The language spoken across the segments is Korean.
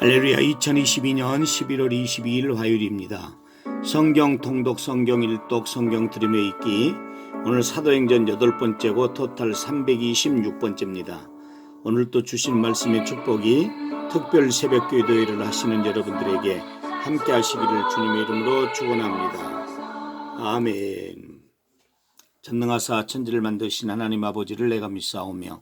할렐루야. 2022년 11월 22일 화요일입니다. 성경 통독, 성경 일독, 성경 들음에 읽기. 오늘 사도행전 8번째고 토탈 326번째입니다. 오늘 또 주신 말씀의 축복이 특별 새벽기도회를 하시는 여러분들에게 함께 하시기를 주님의 이름으로 축원합니다. 아멘. 전능하사 천지를 만드신 하나님 아버지를 내가 믿사오며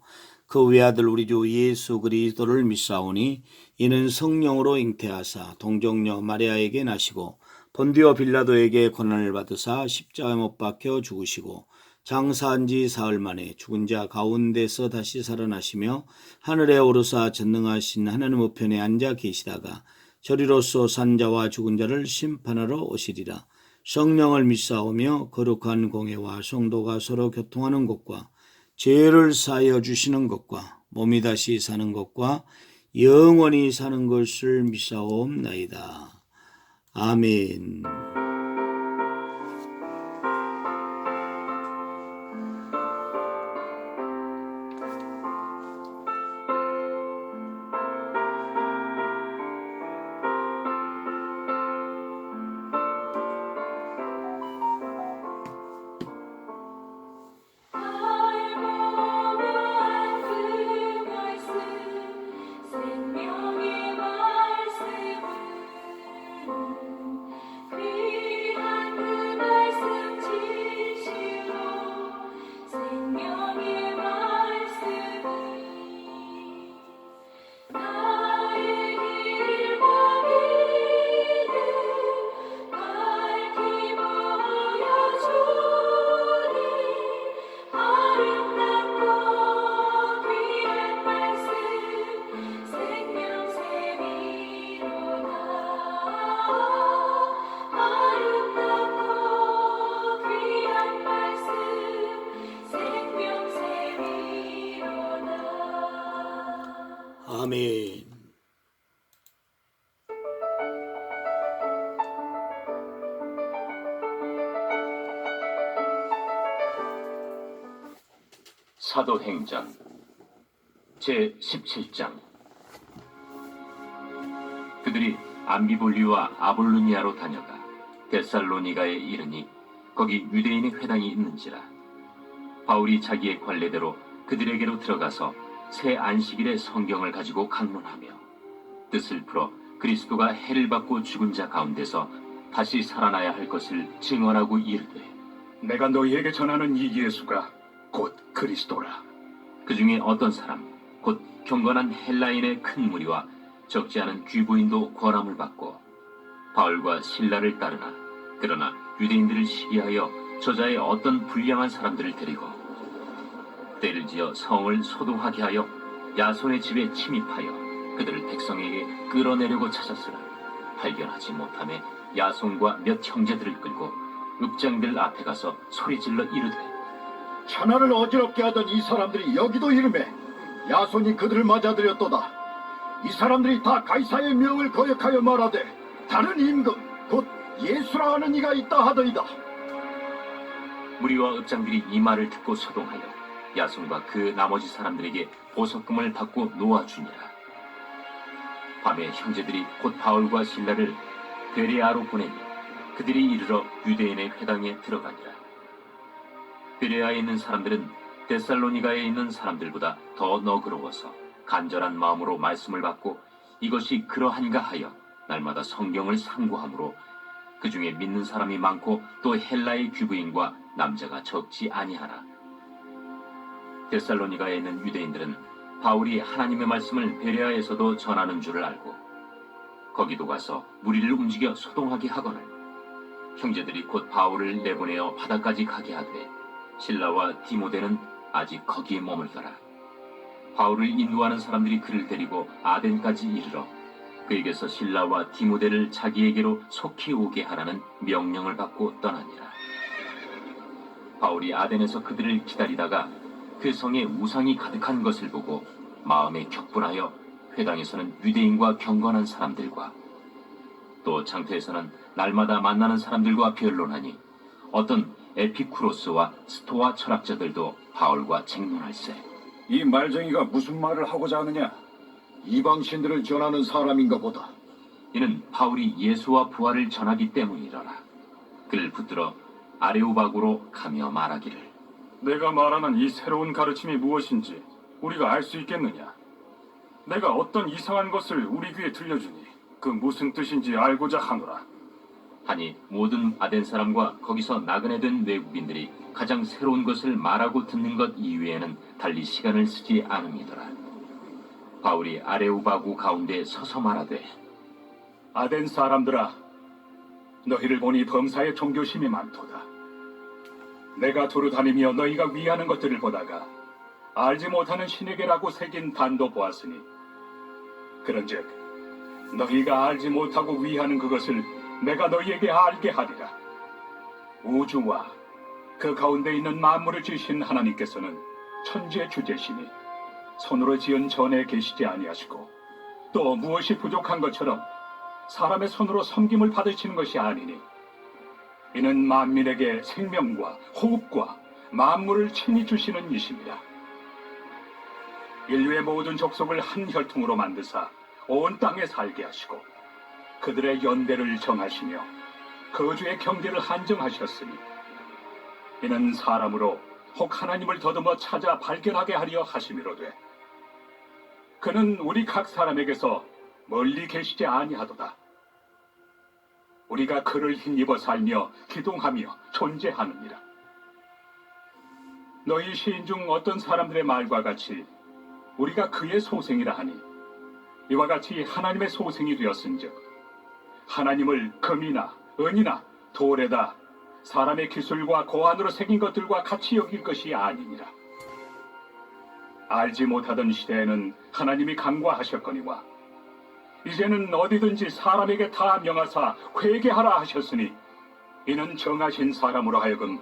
그 외아들 우리 주 예수 그리스도를 믿사오니 이는 성령으로 잉태하사 동정녀 마리아에게 나시고 본디오 빌라도에게 고난을 받으사 십자가에 못 박혀 죽으시고 장사한 지 사흘 만에 죽은 자 가운데서 다시 살아나시며 하늘에 오르사 전능하신 하나님 우편에 앉아 계시다가 저리로서 산 자와 죽은 자를 심판하러 오시리라. 성령을 믿사오며 거룩한 공회와 성도가 서로 교통하는 것과 죄를 사하여 주시는 것과 몸이 다시 사는 것과 영원히 사는 것을 믿사옵나이다. 아멘. 아멘. 사도행전 제17장. 그들이 암비볼리와 아볼로니아로 다녀가 데살로니가에 이르니 거기 유대인의 회당이 있는지라. 바울이 자기의 관례대로 그들에게로 들어가서 새 안식일에 성경을 가지고 강론하며 뜻을 풀어 그리스도가 해를 받고 죽은 자 가운데서 다시 살아나야 할 것을 증언하고 이르되, 내가 너희에게 전하는 이 예수가 곧 그리스도라. 그 중에 어떤 사람 곧 경건한 헬라인의 큰 무리와 적지 않은 귀부인도 권함을 받고 바울과 실라를 따르나, 그러나 유대인들을 시기하여 저자의 어떤 불량한 사람들을 데리고 때를 지어 성을 소동하게 하여 야손의 집에 침입하여 그들을 백성에게 끌어내려고 찾았으나 발견하지 못하매 야손과 몇 형제들을 끌고 읍장들 앞에 가서 소리질러 이르되, 천하를 어지럽게 하던 이 사람들이 여기도 이름에 야손이 그들을 맞아들였도다. 이 사람들이 다 가이사의 명을 거역하여 말하되 다른 임금 곧 예수라 하는 이가 있다 하더이다. 무리와 읍장들이 이 말을 듣고 소동하여 야손과 그 나머지 사람들에게 보석금을 받고 놓아주니라. 밤에 형제들이 곧 바울과 실라를 베레아로 보내니 그들이 이르러 유대인의 회당에 들어가니라. 베레아에 있는 사람들은 데살로니가에 있는 사람들보다 더 너그러워서 간절한 마음으로 말씀을 받고 이것이 그러한가 하여 날마다 성경을 상고하므로 그 중에 믿는 사람이 많고 또 헬라의 귀부인과 남자가 적지 아니하나. 데살로니가에 있는 유대인들은 바울이 하나님의 말씀을 베레아에서도 전하는 줄을 알고 거기도 가서 무리를 움직여 소동하게 하거늘 형제들이 곧 바울을 내보내어 바다까지 가게 하되 실라와 디모데는 아직 거기에 머물더라. 바울을 인도하는 사람들이 그를 데리고 아덴까지 이르러 그에게서 실라와 디모데를 자기에게로 속히 오게 하라는 명령을 받고 떠나니라. 바울이 아덴에서 그들을 기다리다가 그 성에 우상이 가득한 것을 보고 마음에 격분하여 회당에서는 유대인과 경건한 사람들과 또 장터에서는 날마다 만나는 사람들과 변론하니 어떤 에피쿠로스와 스토아 철학자들도 바울과 쟁론할세. 이 말쟁이가 무슨 말을 하고자 하느냐? 이방신들을 전하는 사람인가 보다. 이는 바울이 예수와 부활을 전하기 때문이더라. 그를 붙들어 아레오바구로 가며 말하기를 내가 말하는 이 새로운 가르침이 무엇인지 우리가 알 수 있겠느냐? 내가 어떤 이상한 것을 우리 귀에 들려주니 그 무슨 뜻인지 알고자 하노라. 하니 모든 아덴 사람과 거기서 나그네 된 외국인들이 가장 새로운 것을 말하고 듣는 것 이외에는 달리 시간을 쓰지 않음이더라. 바울이 아레오바구 가운데 서서 말하되 아덴 사람들아, 너희를 보니 범사에 종교심이 많도다. 내가 두루 다니며 너희가 위하는 것들을 보다가 알지 못하는 신에게라고 새긴 단도 보았으니 그런즉 너희가 알지 못하고 위하는 그것을 내가 너희에게 알게 하리라. 우주와 그 가운데 있는 만물을 지으신 하나님께서는 천지의 주제시니 손으로 지은 전에 계시지 아니하시고 또 무엇이 부족한 것처럼 사람의 손으로 섬김을 받으시는 것이 아니니 이는 만민에게 생명과 호흡과 만물을 친히 주시는 이십니다. 인류의 모든 족속을 한 혈통으로 만드사 온 땅에 살게 하시고 그들의 연대를 정하시며 거주의 경계를 한정하셨으니 이는 사람으로 혹 하나님을 더듬어 찾아 발견하게 하려 하심이로되 그는 우리 각 사람에게서 멀리 계시지 아니하도다. 우리가 그를 힘입어 살며 기동하며 존재하느니라. 너희 시인 중 어떤 사람들의 말과 같이 우리가 그의 소생이라 하니 이와 같이 하나님의 소생이 되었은즉 하나님을 금이나 은이나 돌에다 사람의 기술과 고안으로 새긴 것들과 같이 여길 것이 아니니라. 알지 못하던 시대에는 하나님이 간과하셨거니와 이제는 어디든지 사람에게 다 명하사 회개하라 하셨으니 이는 정하신 사람으로 하여금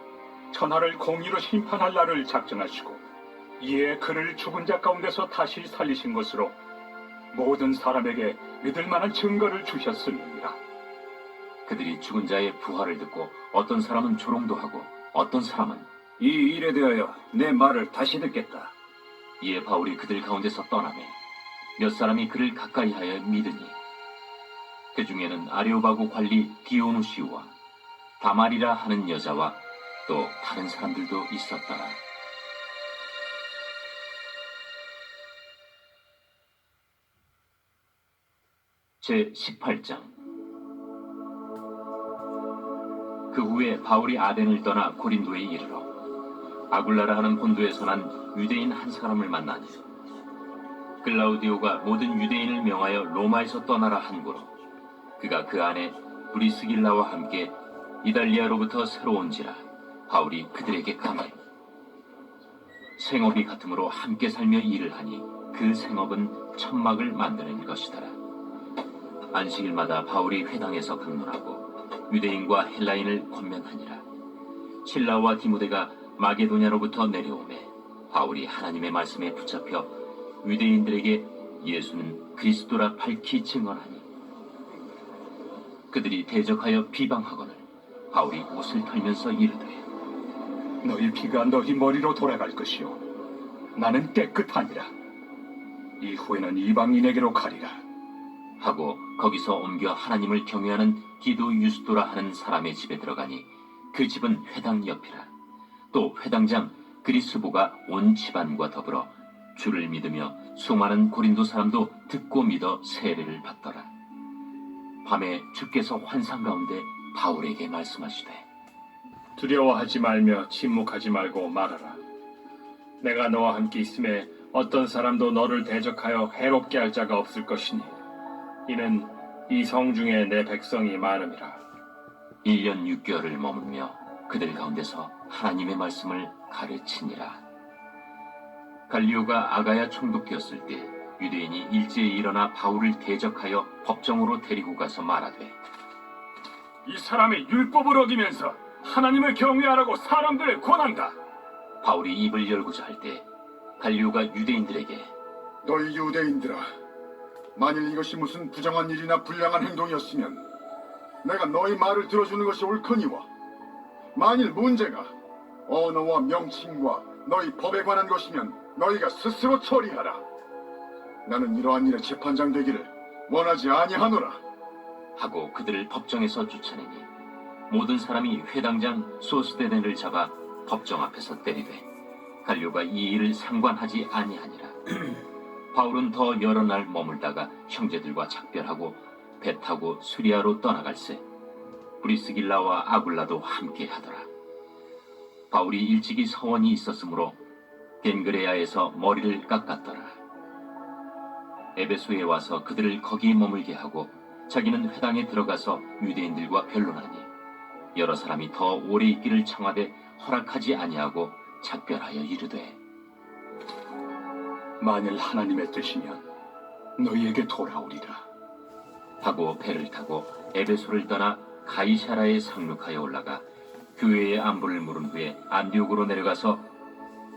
천하를 공의로 심판할 날을 작정하시고 이에 그를 죽은 자 가운데서 다시 살리신 것으로 모든 사람에게 믿을 만한 증거를 주셨습니다. 그들이 죽은 자의 부활을 듣고 어떤 사람은 조롱도 하고 어떤 사람은 이 일에 대하여 내 말을 다시 듣겠다. 이에 바울이 그들 가운데서 떠나매 몇 사람이 그를 가까이하여 믿으니 그 중에는 아레오바구 관리 디오누시우와 다말이라 하는 여자와 또 다른 사람들도 있었더라. 제 18장. 그 후에 바울이 아덴을 떠나 고린도에 이르러 아굴라라 하는 본도에서 난 유대인 한 사람을 만나니 글라우디오가 모든 유대인을 명하여 로마에서 떠나라 한고로 그가 그 안에 브리스길라와 함께 이달리아로부터 새로 온지라 바울이 그들에게 강해 생업이 같으므로 함께 살며 일을 하니 그 생업은 천막을 만드는 것이더라. 안식일마다 바울이 회당에서 강론하고 유대인과 헬라인을 권면하니라. 실라와 디모데가 마게도냐로부터 내려오매 바울이 하나님의 말씀에 붙잡혀 유대인들에게 예수는 그리스도라 밝히 증언하니 그들이 대적하여 비방하거늘 바울이 옷을 털면서 이르되 너희 피가 너희 머리로 돌아갈 것이요 나는 깨끗하니라. 이후에는 이방인에게로 가리라. 하고 거기서 옮겨 하나님을 경외하는 기도 유스도라 하는 사람의 집에 들어가니 그 집은 회당 옆이라. 또 회당장 그리스보가 온 집안과 더불어 주를 믿으며 수많은 고린도 사람도 듣고 믿어 세례를 받더라. 밤에 주께서 환상 가운데 바울에게 말씀하시되 두려워하지 말며 침묵하지 말고 말하라. 내가 너와 함께 있음에 어떤 사람도 너를 대적하여 해롭게 할 자가 없을 것이니 이는 이 성 중에 내 백성이 많음이라. 1년 6개월을 머물며 그들 가운데서 하나님의 말씀을 가르치니라. 갈리오가 아가야 총독이었을 때 유대인이 일제히 일어나 바울을 대적하여 법정으로 데리고 가서 말하되 이 사람이 율법을 어기면서 하나님을 경외하라고 사람들을 권한다. 바울이 입을 열고자 할 때 갈리오가 유대인들에게 너희 유대인들아, 만일 이것이 무슨 부정한 일이나 불량한 행동이었으면 내가 너희 말을 들어주는 것이 옳거니와 만일 문제가 언어와 명칭과 너희 법에 관한 것이면 너희가 스스로 처리하라. 나는 이러한 일에 재판장 되기를 원하지 아니하노라. 하고 그들을 법정에서 쫓아내니 모든 사람이 회당장 소스데네를 잡아 법정 앞에서 때리되 갈료가 이 일을 상관하지 아니하니라. 바울은 더 여러 날 머물다가 형제들과 작별하고 배 타고 수리아로 떠나갈새 브리스길라와 아굴라도 함께 하더라. 바울이 일찍이 서원이 있었으므로 겐그레아에서 머리를 깎았더라. 에베소에 와서 그들을 거기 머물게 하고 자기는 회당에 들어가서 유대인들과 변론하니 여러 사람이 더 오래 있기를 청하되 허락하지 아니하고 작별하여 이르되 만일 하나님의 뜻이면 너희에게 돌아오리라. 하고 배를 타고 에베소를 떠나 가이사라에 상륙하여 올라가 교회의 안부를 물은 후에 안디옥으로 내려가서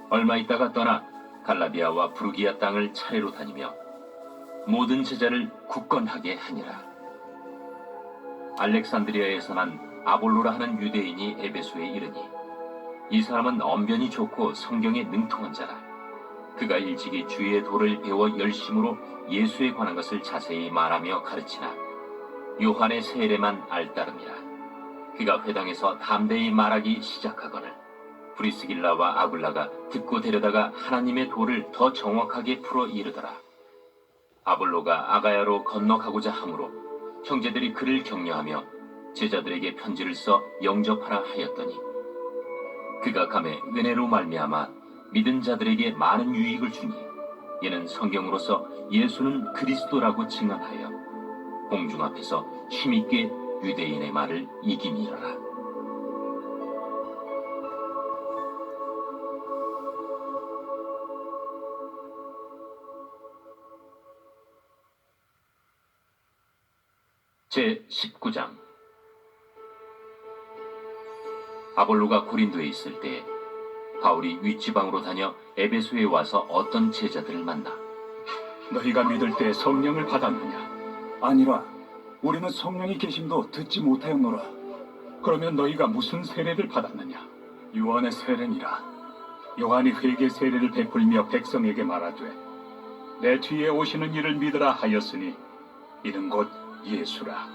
얼마 있다가 떠나 갈라디아와 부르기아 땅을 차례로 다니며 모든 제자를 굳건하게 하니라. 알렉산드리아에서 난 아볼로라 하는 유대인이 에베소에 이르니 이 사람은 언변이 좋고 성경에 능통한 자라. 그가 일찍이 주의 도를 배워 열심으로 예수에 관한 것을 자세히 말하며 가르치나 요한의 세례만 알따름이라. 그가 회당에서 담대히 말하기 시작하거늘 브리스길라와 아굴라가 듣고 데려다가 하나님의 도를 더 정확하게 풀어 이르더라. 아볼로가 아가야로 건너가고자 하므로 형제들이 그를 격려하며 제자들에게 편지를 써 영접하라 하였더니 그가 감에 은혜로 말미암아 믿은 자들에게 많은 유익을 주니 이는 성경으로서 예수는 그리스도라고 증언하여 공중 앞에서 힘있게 유대인의 말을 이기니라. 제 19장. 아볼로가 고린도에 있을 때 바울이 윗지방으로 다녀 에베소에 와서 어떤 제자들을 만나 너희가 믿을 때 성령을 받았느냐? 아니라 우리는 성령의 계심도 듣지 못하였노라. 그러면 너희가 무슨 세례를 받았느냐? 요한의 세례니라. 요한이 회개 세례를 베풀며 백성에게 말하되 내 뒤에 오시는 이를 믿으라 하였으니 이는 곧 예수라.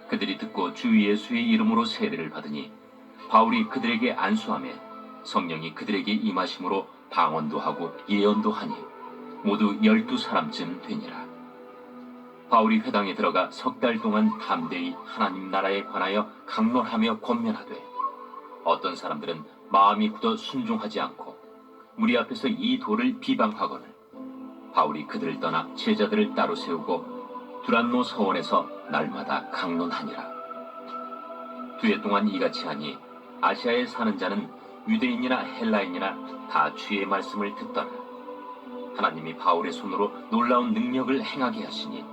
그들이 듣고 주 예수의 이름으로 세례를 받으니 바울이 그들에게 안수하며 성령이 그들에게 임하심으로 방언도 하고 예언도 하니 모두 12사람쯤 되니라. 바울이 회당에 들어가 석 달 동안 담대히 하나님 나라에 관하여 강론하며 권면하되 어떤 사람들은 마음이 굳어 순종하지 않고 무리 앞에서 이 도를 비방하거늘 바울이 그들을 떠나 제자들을 따로 세우고 두란노 서원에서 날마다 강론하니라. 두해 동안 이같이 하니 아시아에 사는 자는 유대인이나 헬라인이나 다 주의 말씀을 듣더라. 하나님이 바울의 손으로 놀라운 능력을 행하게 하시니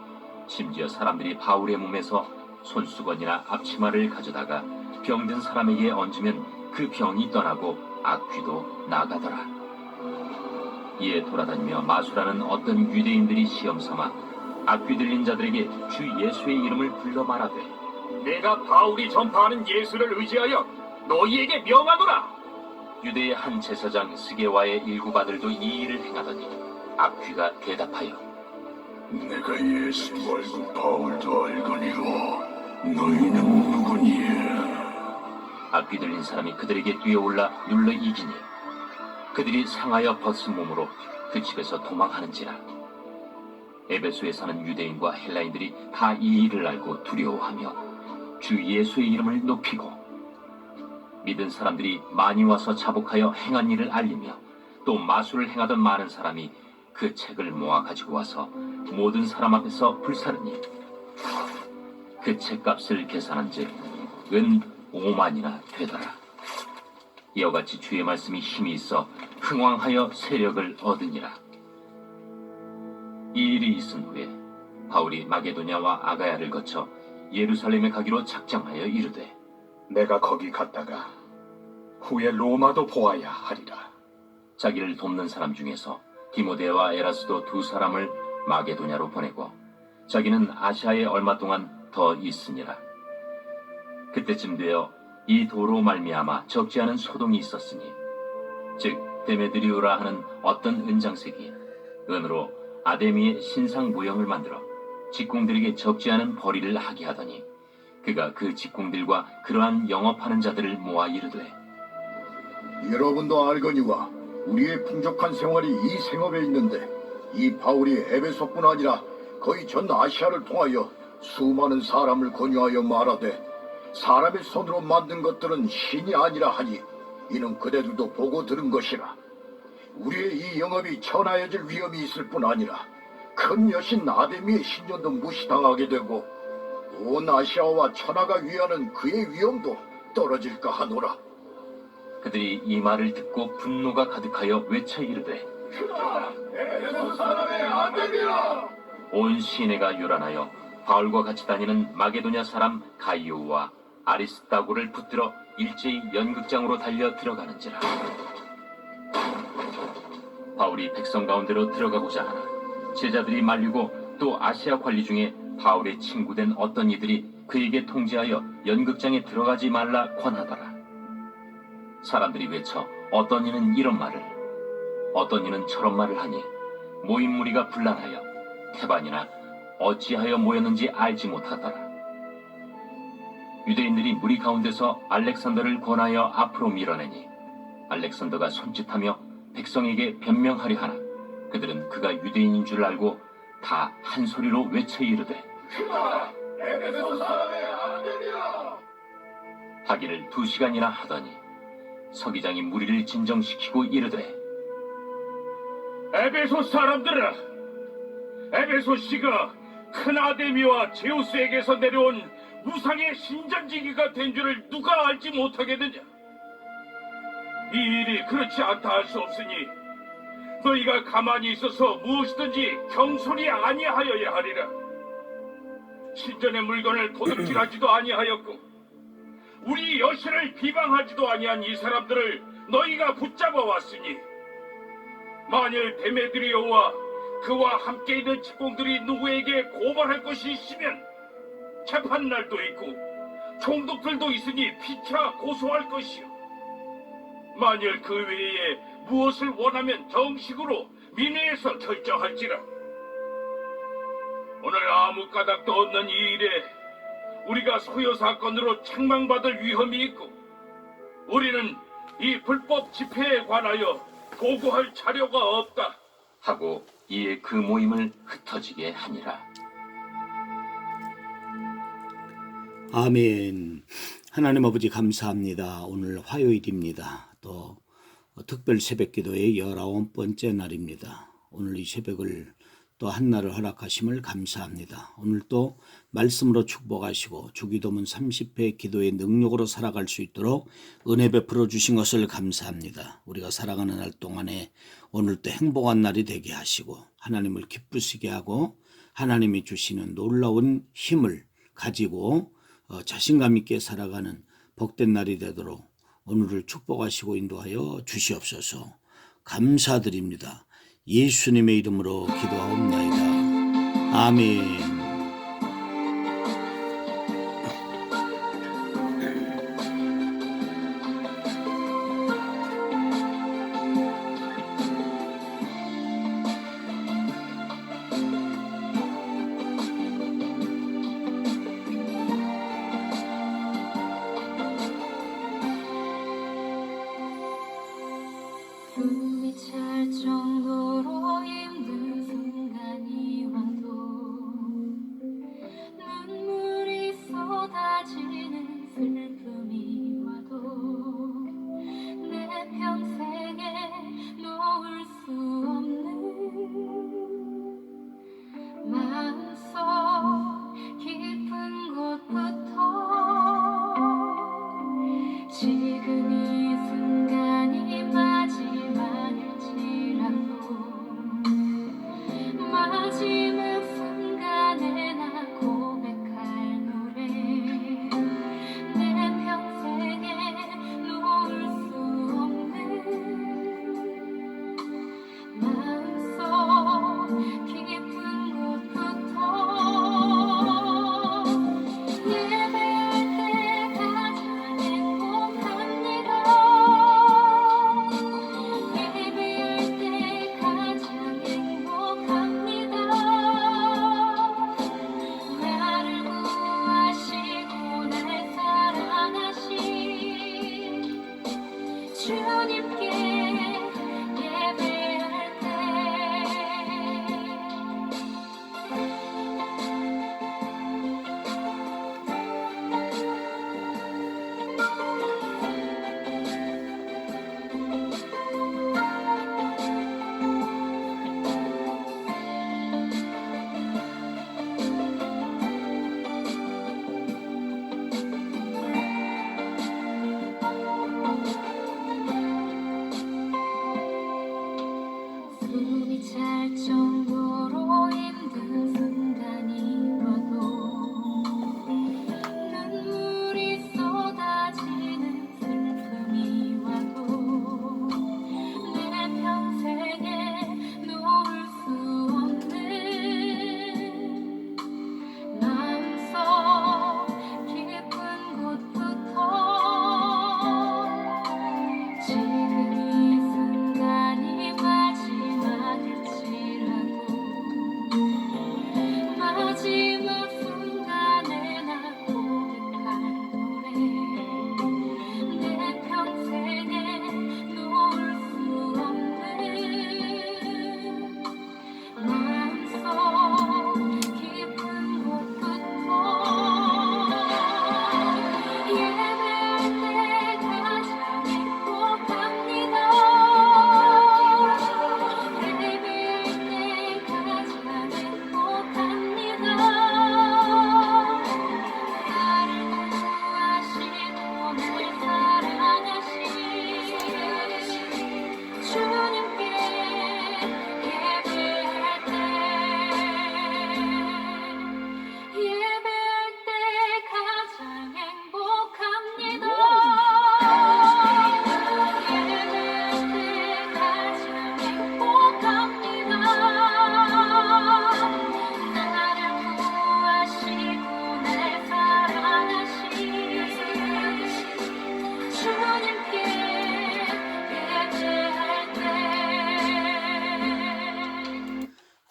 심지어 사람들이 바울의 몸에서 손수건이나 앞치마를 가져다가 병든 사람에게 얹으면 그 병이 떠나고 악귀도 나가더라. 이에 돌아다니며 마술하는 어떤 유대인들이 시험삼아 악귀 들린 자들에게 주 예수의 이름을 불러 말하되 내가 바울이 전파하는 예수를 의지하여 너희에게 명하노라. 유대의 한 제사장 스게와의 일곱 아들도 이 일을 행하더니 악귀가 대답하여 내가 예수 알고 바울도 알거니와 너희는 누구니에? 악귀 들린 사람이 그들에게 뛰어올라 눌러 이기니 그들이 상하여 벗은 몸으로 그 집에서 도망하는지라. 에베소에 사는 유대인과 헬라인들이 다 이 일을 알고 두려워하며 주 예수의 이름을 높이고 믿은 사람들이 많이 와서 자복하여 행한 일을 알리며 또 마술을 행하던 많은 사람이 그 책을 모아 가지고 와서 모든 사람 앞에서 불사르니 그 책값을 계산한즉 은 5만이나 되더라. 이와 같이 주의 말씀이 힘이 있어 흥왕하여 세력을 얻으니라. 이 일이 있은 후에 바울이 마게도냐와 아가야를 거쳐 예루살렘에 가기로 작정하여 이르되 내가 거기 갔다가 후에 로마도 보아야 하리라. 자기를 돕는 사람 중에서 디모데와 에라스도 두 사람을 마게도냐로 보내고 자기는 아시아에 얼마 동안 더 있으니라. 그때쯤 되어 이 도로 말미암아 적지 않은 소동이 있었으니 즉 데메드리오라 하는 어떤 은장색이 은으로 아데미의 신상 모형을 만들어 직공들에게 적지 않은 벌이를 하게 하더니 그가 그 직공들과 그러한 영업하는 자들을 모아 이르되 여러분도 알거니와 우리의 풍족한 생활이 이 생업에 있는데 이 바울이 에베소뿐 아니라 거의 전 아시아를 통하여 수많은 사람을 권유하여 말하되 사람의 손으로 만든 것들은 신이 아니라 하니 이는 그대들도 보고 들은 것이라. 우리의 이 영업이 천하여질 위험이 있을 뿐 아니라 큰 여신 아데미의 신전도 무시당하게 되고 온 아시아와 천하가 위하는 그의 위엄도 떨어질까 하노라. 그들이 이 말을 듣고 분노가 가득하여 외쳐 이르되 에베소 사람의 아데미야! 온 시내가 요란하여 바울과 같이 다니는 마게도냐 사람 가이오와 아리스다고를 붙들어 일제히 연극장으로 달려 들어가는지라. 바울이 백성 가운데로 들어가고자 하나 제자들이 말리고 또 아시아 관리 중에 바울의 친구된 어떤 이들이 그에게 통지하여 연극장에 들어가지 말라 권하더라. 사람들이 외쳐 어떤 이는 이런 말을 어떤 이는 저런 말을 하니 모인 무리가 분란하여 태반이나 어찌하여 모였는지 알지 못하더라. 유대인들이 무리 가운데서 알렉산더를 권하여 앞으로 밀어내니 알렉산더가 손짓하며 백성에게 변명하려 하나 그들은 그가 유대인인 줄 알고 다 한 소리로 외쳐 이르되 에베소 사람의 아데미야! 하기를 2시간이나 하더니 서기장이 무리를 진정시키고 이르되 에베소 사람들아, 에베소 씨가 큰 아데미와 제우스에게서 내려온 우상의 신전지기가 된 줄을 누가 알지 못하겠느냐? 이 일이 그렇지 않다 할 수 없으니 너희가 가만히 있어서 무엇이든지 경솔이 아니하여야 하리라. 신전의 물건을 도둑질하지도 아니하였고 우리 여신을 비방하지도 아니한 이 사람들을 너희가 붙잡아 왔으니 만일 데메드리오와 그와 함께 있는 직공들이 누구에게 고발할 것이 있으면 재판날도 있고 총독들도 있으니 피차 고소할 것이요. 만일 그 외에 무엇을 원하면 정식으로 민회에서 결정할지라. 오늘 아무 까닭도 없는 이 일에 우리가 소요 사건으로 책망받을 위험이 있고 우리는 이 불법 집회에 관하여 보고할 자료가 없다 하고 이에 그 모임을 흩어지게 하니라. 아멘. 하나님 아버지 감사합니다. 오늘 화요일입니다. 또 특별 새벽 기도의 19번째 날입니다. 오늘 이 새벽을 또 한날을 허락하심을 감사합니다. 오늘 또 말씀으로 축복하시고 주기도문 30회 기도의 능력으로 살아갈 수 있도록 은혜 베풀어 주신 것을 감사합니다. 우리가 살아가는 날 동안에 오늘도 행복한 날이 되게 하시고 하나님을 기쁘시게 하고 하나님이 주시는 놀라운 힘을 가지고 자신감 있게 살아가는 복된 날이 되도록 오늘을 축복하시고 인도하여 주시옵소서. 감사드립니다. 예수님의 이름으로 기도하옵나이다. 아멘. 숨이 찰 정도로 힘든 순간이 와도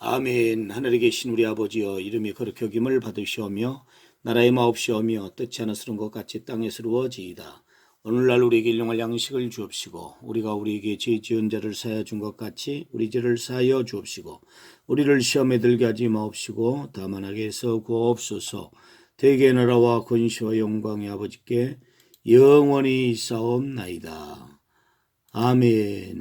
아멘. 하늘에 계신 우리 아버지여, 이름이 거룩히 여김을 받으시오며 나라의 마옵시오며 뜻지 않으시는 것 같이 땅에서 이루어지이다. 오늘날 우리에게 일용할 양식을 주옵시고 우리가 우리에게 죄 지은 자를 사하여 준 것 같이 우리 죄를 사하여 주옵시고 우리를 시험에 들게 하지 마옵시고 다만 악에서 구하옵소서. 대개 나라와 권시와 영광의 아버지께 영원히 있사옵나이다. 아멘.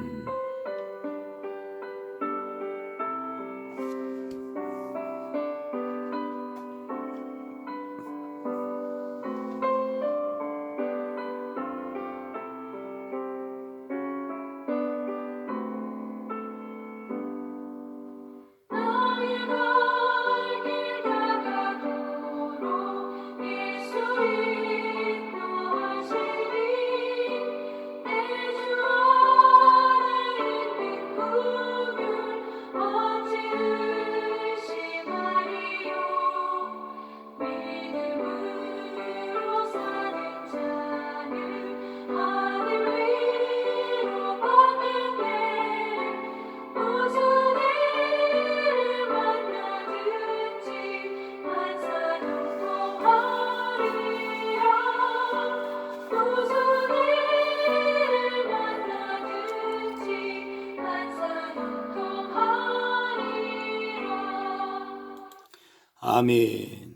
나의 발길 다가도록 예수 인도하시니 내 주 안에 있는 구별 어찌 의심하리요. 믿음으로 사는 자는 하늘 위로 받는데 무슨 일을 만나든지 항상 형통하리라. 무슨 일을 만나든지 항상 형통하리라. 아멘.